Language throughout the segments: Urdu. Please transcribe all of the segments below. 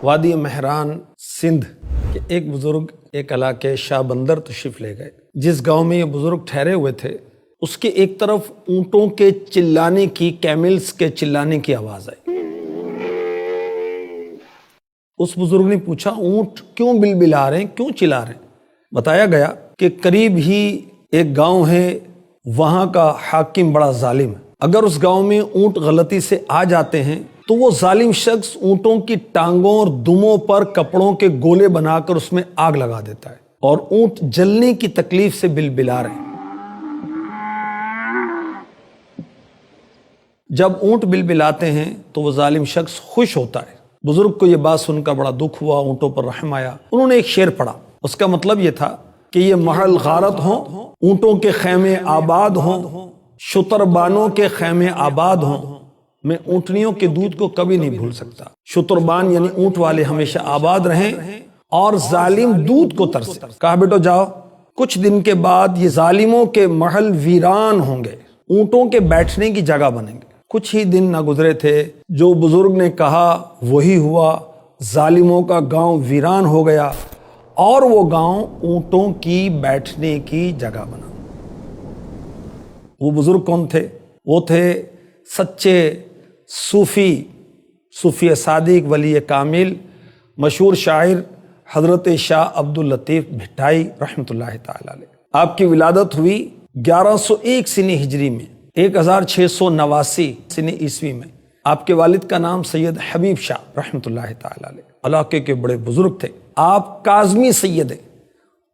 وادی مہران سندھ کے ایک بزرگ ایک علاقے شاہ بندر تشریف لے گئے۔ جس گاؤں میں یہ بزرگ ٹھہرے ہوئے تھے اس کے ایک طرف اونٹوں کے چلانے کی، کیملز کے چلانے کی آواز آئی۔ اس بزرگ نے پوچھا اونٹ کیوں بلبلا رہے ہیں، کیوں چلا رہے ہیں؟ بتایا گیا کہ قریب ہی ایک گاؤں ہے، وہاں کا حاکم بڑا ظالم ہے۔ اگر اس گاؤں میں اونٹ غلطی سے آ جاتے ہیں تو وہ ظالم شخص اونٹوں کی ٹانگوں اور دموں پر کپڑوں کے گولے بنا کر اس میں آگ لگا دیتا ہے اور اونٹ جلنے کی تکلیف سے بلبلا رہے ہیں۔ جب اونٹ بلبلاتے ہیں تو وہ ظالم شخص خوش ہوتا ہے۔ بزرگ کو یہ بات سن کر بڑا دکھ ہوا، اونٹوں پر رحم آیا۔ انہوں نے ایک شعر پڑھا، اس کا مطلب یہ تھا کہ یہ محل غارت ہوں، اونٹوں کے خیمے آباد ہوں، شتربانوں کے خیمے آباد ہوں، میں اونٹنیوں کے دودھ کو کبھی نہیں بھول سکتا۔ شتربان یعنی اونٹ والے ہمیشہ آباد رہیں اور ظالم دودھ کو ترسے۔ کہا بیٹو جاؤ، کچھ دن کے بعد یہ ظالموں کے محل ویران ہوں گے، اونٹوں کے بیٹھنے کی جگہ بنیں گے۔ کچھ ہی دن نہ گزرے تھے، جو بزرگ نے کہا وہی ہوا، ظالموں کا گاؤں ویران ہو گیا اور وہ گاؤں اونٹوں کی بیٹھنے کی جگہ بنا۔ وہ بزرگ کون تھے؟ وہ تھے سچے صوفی صادق ولی کامل، مشہور شاعر حضرت شاہ عبداللطیف بھٹائی رحمۃ اللہ تعالی علیہ۔ آپ کی ولادت ہوئی 1101 سنی ہجری میں، 1689 سنی عیسوی میں۔ آپ کے والد کا نام سید حبیب شاہ رحمۃ اللہ تعالی علیہ، علاقے کے بڑے بزرگ تھے۔ آپ کاظمی سید ہیں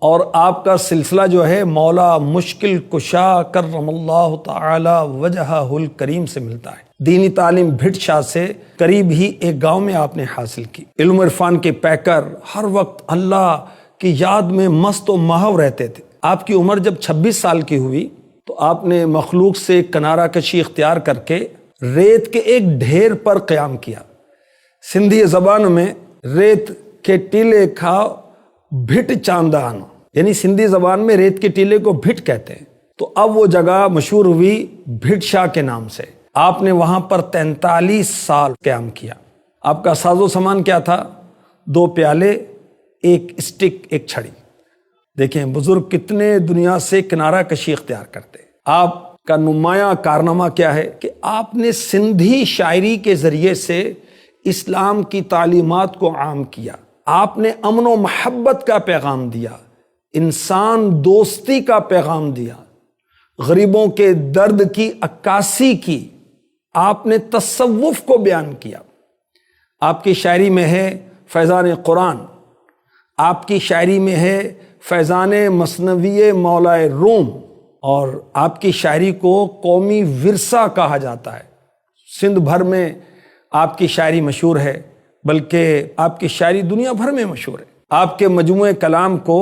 اور آپ کا سلسلہ جو ہے مولا مشکل کشا کرم اللہ تعالی وجہہ الکریم سے ملتا ہے۔ دینی تعلیم بھٹ شاہ سے قریب ہی ایک گاؤں میں آپ نے حاصل کی۔ علم عرفان کے پیکر، ہر وقت اللہ کی یاد میں مست و محو رہتے تھے۔ آپ کی عمر جب 26 سال کی ہوئی تو آپ نے مخلوق سے کنارہ کشی اختیار کر کے ریت کے ایک ڈھیر پر قیام کیا۔ سندھی زبان میں ریت کے ٹیلے کھاؤ بھٹ چاندان، یعنی سندھی زبان میں ریت کے ٹیلے کو بھٹ کہتے ہیں۔ تو اب وہ جگہ مشہور ہوئی بھٹ شاہ کے نام سے۔ آپ نے وہاں پر 43 سال قیام کیا۔ آپ کا ساز و سامان کیا تھا؟ 2 پیالے، ایک اسٹک، ایک چھڑی۔ دیکھیں بزرگ کتنے دنیا سے کنارہ کشی اختیار کرتے۔ آپ کا نمایاں کارنامہ کیا ہے کہ آپ نے سندھی شاعری کے ذریعے سے اسلام کی تعلیمات کو عام کیا۔ آپ نے امن و محبت کا پیغام دیا، انسان دوستی کا پیغام دیا، غریبوں کے درد کی عکاسی کی، آپ نے تصوف کو بیان کیا۔ آپ کی شاعری میں ہے فیضان قرآن، آپ کی شاعری میں ہے فیضان مثنوی مولائے روم، اور آپ کی شاعری کو قومی ورثہ کہا جاتا ہے۔ سندھ بھر میں آپ کی شاعری مشہور ہے، بلکہ آپ کی شاعری دنیا بھر میں مشہور ہے۔ آپ کے مجموعہ کلام کو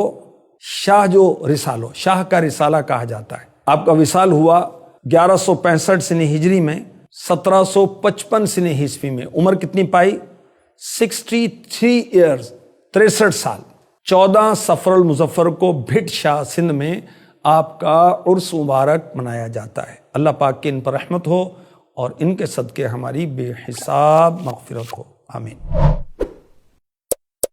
شاہ جو رسالو، شاہ کا رسالہ کہا جاتا ہے۔ آپ کا وصال ہوا 1165 سنی ہجری میں، 1755 سنی عیسوی میں۔ عمر کتنی پائی؟ 63 ایئرز، 63 سال۔ 14 صفر المظفر کو بھٹ شاہ سندھ میں آپ کا عرس مبارک منایا جاتا ہے۔ اللہ پاک کی ان پر رحمت ہو اور ان کے صدقے ہماری بے حساب مغفرت ہو، آمین۔